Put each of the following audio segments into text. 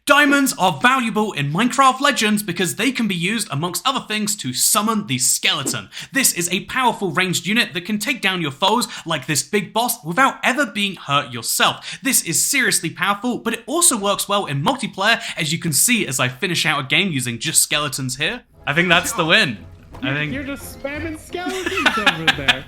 Diamonds are valuable in Minecraft Legends because they can be used, amongst other things, to summon the skeleton. This is a powerful ranged unit that can take down your foes like this big boss without ever being hurt yourself. This is seriously powerful, but it also works well in multiplayer, as you can see as I finish out a game using just skeletons here. I think that's the win. You're just spamming skeletons over there.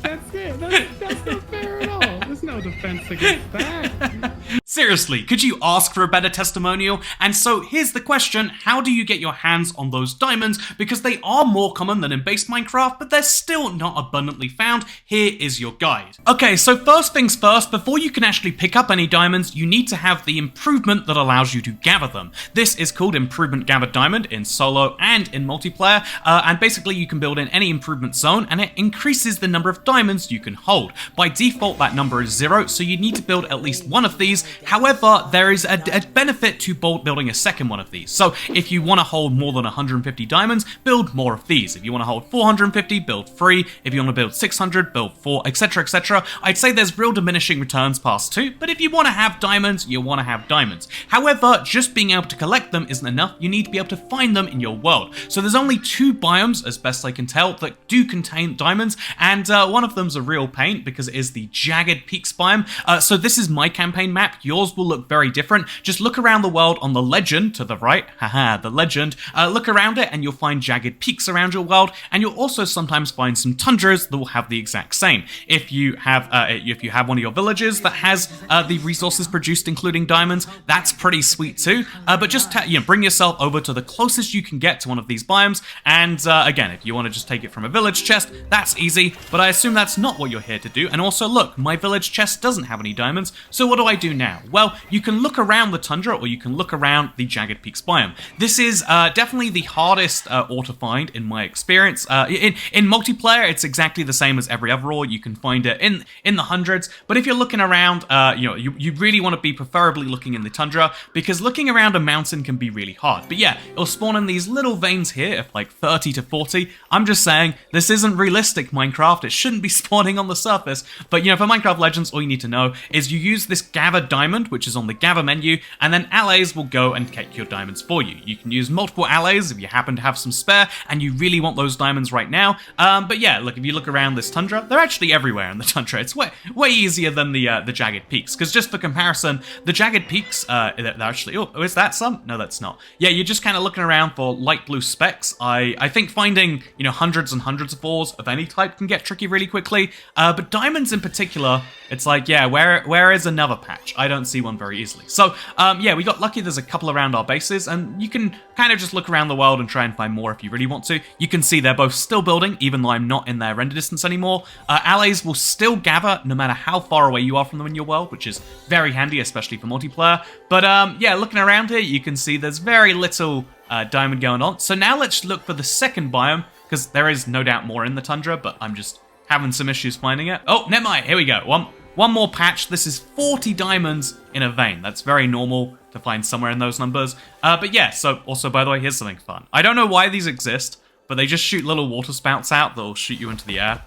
That's it. That's not fair at all. There's no defense against that. Seriously, could you ask for a better testimonial? And so here's the question, how do you get your hands on those diamonds? Because they are more common than in base Minecraft, but they're still not abundantly found. Here is your guide. Okay, so first things first, before you can actually pick up any diamonds, you need to have the improvement that allows you to gather them. This is called Improvement Gathered Diamond in solo and in multiplayer, and basically you can build in any improvement zone, and it increases the number of diamonds you can hold. By default, that number is 0, so you need to build at least one of these. However, there is a benefit to building a second one of these. So if you want to hold more than 150 diamonds, build more of these. If you want to hold 450, build 3. If you want to build 600, build 4, etc, etc. I'd say there's real diminishing returns past 2, but if you want to have diamonds, you want to have diamonds. However, just being able to collect them isn't enough. You need to be able to find them in your world. So there's only 2 biomes, as best I can tell, that do contain diamonds, and one of them's a real pain because it is the Jagged Peaks biome. So this is my campaign map. Yours will look very different. Just look around the world on the legend to the right. Haha, the legend. Look around it and you'll find jagged peaks around your world, and you'll also sometimes find some tundras that will have the exact same. If you have one of your villages that has the resources produced, including diamonds, that's pretty sweet too. But just bring yourself over to the closest you can get to one of these biomes. And again, if you want to just take it from a village chest, that's easy. But I assume that's not what you're here to do. And also, look, my village chest doesn't have any diamonds. So what do I do now? Well, you can look around the tundra, or you can look around the Jagged Peaks biome. This is definitely the hardest ore to find in my experience. In multiplayer, it's exactly the same as every other ore. You can find it in the hundreds. But if you're looking around, you really want to be preferably looking in the tundra, because looking around a mountain can be really hard. But yeah, it'll spawn in these little veins here of like 30 to 40. I'm just saying, this isn't realistic Minecraft. It shouldn't be spawning on the surface. But for Minecraft Legends, all you need to know is you use this Gather Diamond, which is on the Gather menu, and then allies will go and get your diamonds for you. You can use multiple allies if you happen to have some spare and you really want those diamonds right now. But yeah, look, if you look around this tundra, they're actually everywhere in the tundra. It's way easier than the Jagged Peaks, because just for comparison, the Jagged Peaks, they're actually, oh, is that some? No, that's not. Yeah, you're just kind of looking around for light blue specks. I think finding, hundreds and hundreds of ores of any type can get tricky really quickly, but diamonds in particular, it's like, yeah, where is another patch? I don't see one very easily. So, yeah, we got lucky. There's a couple around our bases, and you can kind of just look around the world and try and find more if you really want to. You can see they're both still building, even though I'm not in their render distance anymore. Allies will still gather no matter how far away you are from them in your world, which is very handy, especially for multiplayer. But, yeah, looking around here, you can see there's very little diamond going on. So now let's look for the second biome, because there is no doubt more in the tundra, but I'm just having some issues finding it. Oh, never mind. Here we go. One more patch. This is 40 diamonds in a vein. That's very normal to find somewhere in those numbers. But yeah, so also, by the way, here's something fun. I don't know why these exist, but they just shoot little water spouts out that'll shoot you into the air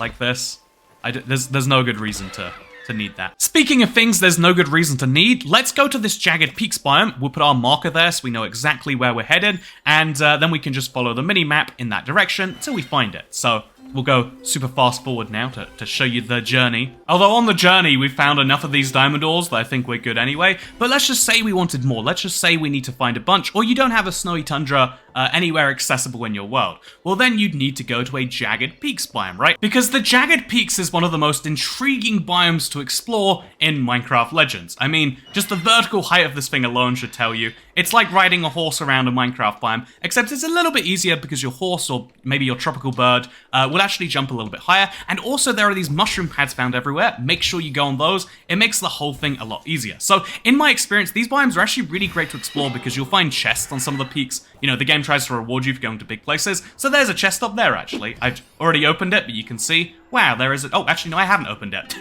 like this. There's no good reason to need that. Speaking of things there's no good reason to need, let's go to this Jagged Peaks biome. We'll put our marker there so we know exactly where we're headed, and then we can just follow the mini-map in that direction till we find it. So we'll go super fast forward now to show you the journey. Although on the journey, we've found enough of these diamond ores that I think we're good anyway. But let's just say we wanted more. Let's just say we need to find a bunch, or you don't have a snowy tundra anywhere accessible in your world. Well, then you'd need to go to a Jagged Peaks biome, right? Because the Jagged Peaks is one of the most intriguing biomes to explore in Minecraft Legends. I mean, just the vertical height of this thing alone should tell you. It's like riding a horse around a Minecraft biome, except it's a little bit easier because your horse, or maybe your tropical bird, will actually jump a little bit higher. And also there are these mushroom pads found everywhere. Make sure you go on those. It makes the whole thing a lot easier. So in my experience, these biomes are actually really great to explore because you'll find chests on some of the peaks. The game tries to reward you for going to big places. So there's a chest up there, actually. I've already opened it, but you can see, wow, there is a... Oh, actually, no, I haven't opened it.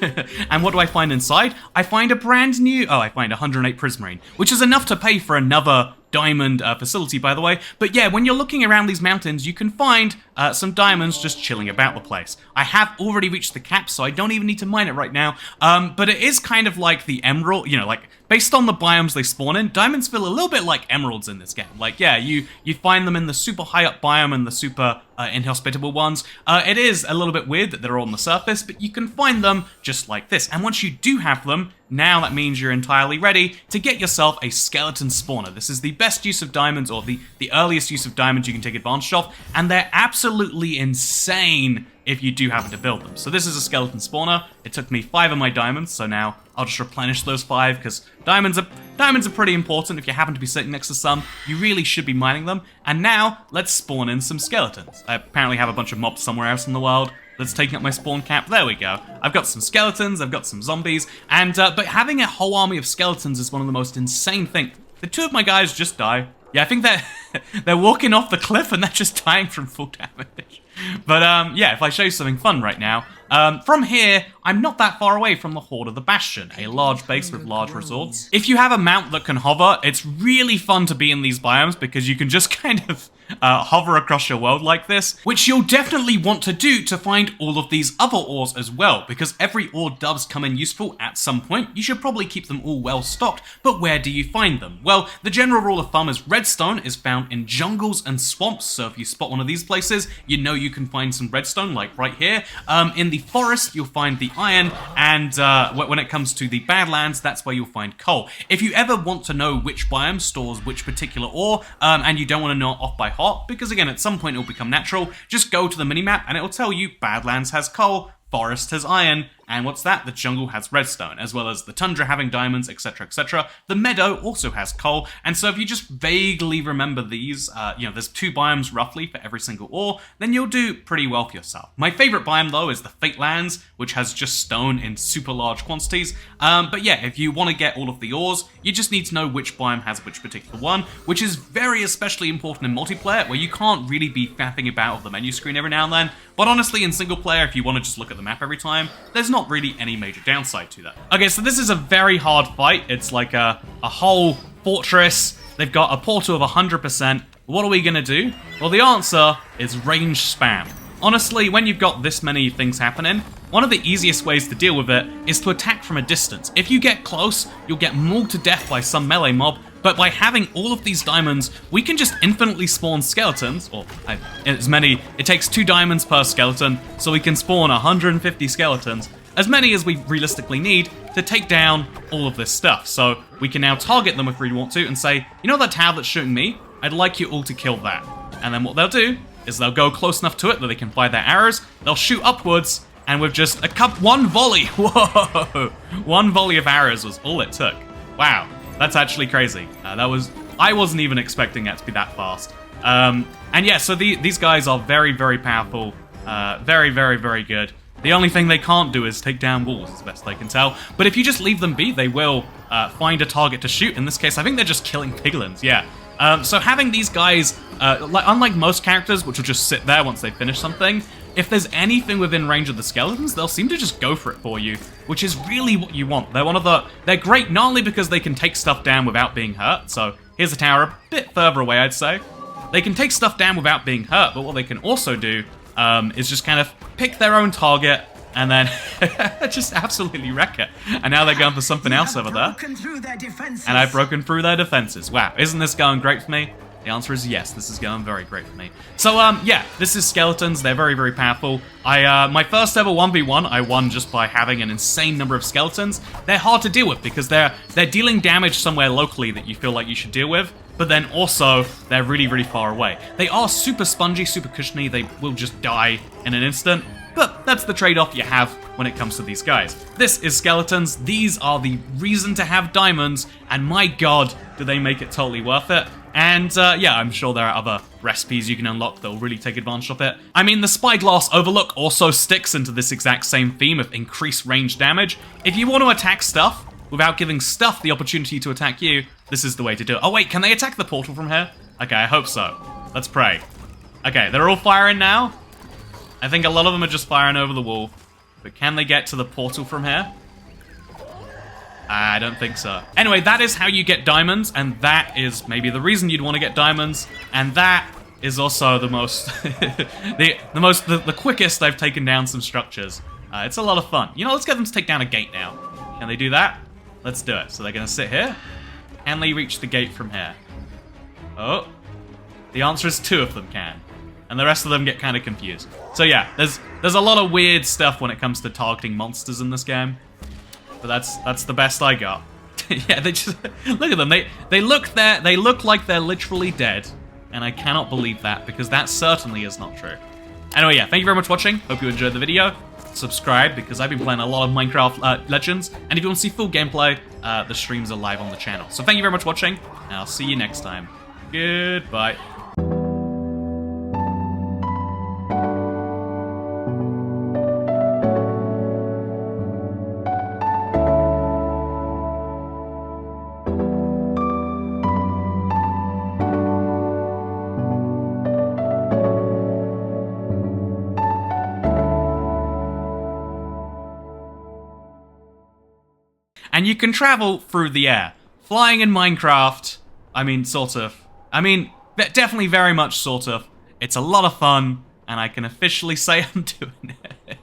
And what do I find inside? I find a brand new... Oh, I find 108 prismarine, which is enough to pay for another diamond facility, by the way. But yeah, when you're looking around these mountains, you can find some diamonds just chilling about the place. I have already reached the cap, so I don't even need to mine it right now. But it is kind of like the emerald, you know, like based on the biomes they spawn in, diamonds feel a little bit like emeralds in this game. Like, yeah, you find them in the super high up biome and the super inhospitable ones. It is a little bit weird that they're on the surface, but you can find them just like this. And once you do have them, now that means you're entirely ready to get yourself a skeleton spawner. This is the best use of diamonds, or the earliest use of diamonds you can take advantage of, and they're absolutely insane if you do happen to build them. So this is a skeleton spawner. It took me 5 of my diamonds, so now I'll just replenish those 5, because diamonds are pretty important. If you happen to be sitting next to some, you really should be mining them. And now, let's spawn in some skeletons. I apparently have a bunch of mobs somewhere else in the world that's taking up my spawn cap. There we go. I've got some skeletons, I've got some zombies, and but having a whole army of skeletons is one of the most insane things. The 2 of my guys just die. Yeah, I think they're walking off the cliff and they're just dying from full damage. But yeah, if I show you something fun right now, from here, I'm not that far away from the Horde of the Bastion, a large base with large resorts. If you have a mount that can hover, it's really fun to be in these biomes because you can just kind of hover across your world like this, which you'll definitely want to do to find all of these other ores as well, because every ore does come in useful at some point. You should probably keep them all well stocked, but where do you find them? Well, the general rule of thumb is redstone is found in jungles and swamps, so if you spot one of these places, you know you can find some redstone, like right here. In the forest, you'll find the iron, and when it comes to the Badlands, that's where you'll find coal. If you ever want to know which biome stores which particular ore, and you don't want to know it off by heart, because again, at some point it'll become natural, just go to the minimap and it'll tell you Badlands has coal, Forest has iron, and what's that? The jungle has redstone, as well as the tundra having diamonds, etc, etc. The meadow also has coal, and so if you just vaguely remember these, you know, there's 2 biomes roughly for every single ore, then you'll do pretty well for yourself. My favorite biome, though, is the Fate Lands, which has just stone in super large quantities. But yeah, if you want to get all of the ores, you just need to know which biome has which particular one, which is very especially important in multiplayer, where you can't really be faffing about of the menu screen every now and then. But honestly, in single player, if you want to just look at the map every time, there's not really any major downside to that. Okay, so this is a very hard fight. It's like a whole fortress. They've got a portal of 100%. What are we gonna do? Well, the answer is range spam. Honestly, when you've got this many things happening, one of the easiest ways to deal with it is to attack from a distance. If you get close, you'll get mauled to death by some melee mob, but by having all of these diamonds, we can just infinitely spawn skeletons, or as many, it takes 2 diamonds per skeleton, so we can spawn 150 skeletons, as many as we realistically need to take down all of this stuff. So we can now target them if we want to and say, you know that tower that's shooting me? I'd like you all to kill that. And then what they'll do is they'll go close enough to it that they can fire their arrows, they'll shoot upwards, and with just one volley, whoa, 1 volley of arrows was all it took. Wow, that's actually crazy. I wasn't even expecting that to be that fast. And yeah, so these guys are very, very powerful, very, very, very good. The only thing they can't do is take down walls, as best I can tell. But if you just leave them be, they will find a target to shoot. In this case, I think they're just killing piglins, yeah. So having these guys, unlike most characters, which will just sit there once they finish something, if there's anything within range of the skeletons, they'll seem to just go for it for you, which is really what you want. They're great not only because they can take stuff down without being hurt, so here's a tower a bit further away, I'd say. They can take stuff down without being hurt, but what they can also do is just kind of pick their own target and then just absolutely wreck it. And now they're going for something else over there. And I've broken through their defenses. Wow, isn't this going great for me? The answer is yes, this is going very great for me. So, yeah, this is skeletons. They're very, very powerful. My first ever 1v1, I won just by having an insane number of skeletons. They're hard to deal with because they're dealing damage somewhere locally that you feel like you should deal with, but then also, they're really, really far away. They are super spongy, super cushiony. They will just die in an instant, but that's the trade-off you have when it comes to these guys. This is skeletons. These are the reason to have diamonds, and my god, do they make it totally worth it. And yeah, I'm sure there are other recipes you can unlock that will really take advantage of it. I mean, the Spyglass Overlook also sticks into this exact same theme of increased range damage. If you want to attack stuff without giving stuff the opportunity to attack you, this is the way to do it. Oh wait, can they attack the portal from here? Okay, I hope so. Let's pray. Okay, they're all firing now. I think a lot of them are just firing over the wall. But can they get to the portal from here? I don't think so. Anyway, that is how you get diamonds, and that is maybe the reason you'd want to get diamonds, and that is also the most, the quickest I've taken down some structures. It's a lot of fun. You know, let's get them to take down a gate now. Can they do that? Let's do it. So they're gonna sit here. Can they reach the gate from here? Oh, the answer is 2 of them can, and the rest of them get kind of confused. So yeah, there's a lot of weird stuff when it comes to targeting monsters in this game, but that's the best I got. Yeah, they just look at them. They look like they're literally dead, and I cannot believe that because that certainly is not true. Anyway, yeah, thank you very much for watching. Hope you enjoyed the video. Subscribe because I've been playing a lot of Minecraft Legends, and if you want to see full gameplay, the streams are live on the channel. So thank you very much for watching, and I'll see you next time. Goodbye. And you can travel through the air. Flying in Minecraft, I mean, sort of. I mean, definitely very much sort of. It's a lot of fun, and I can officially say I'm doing it.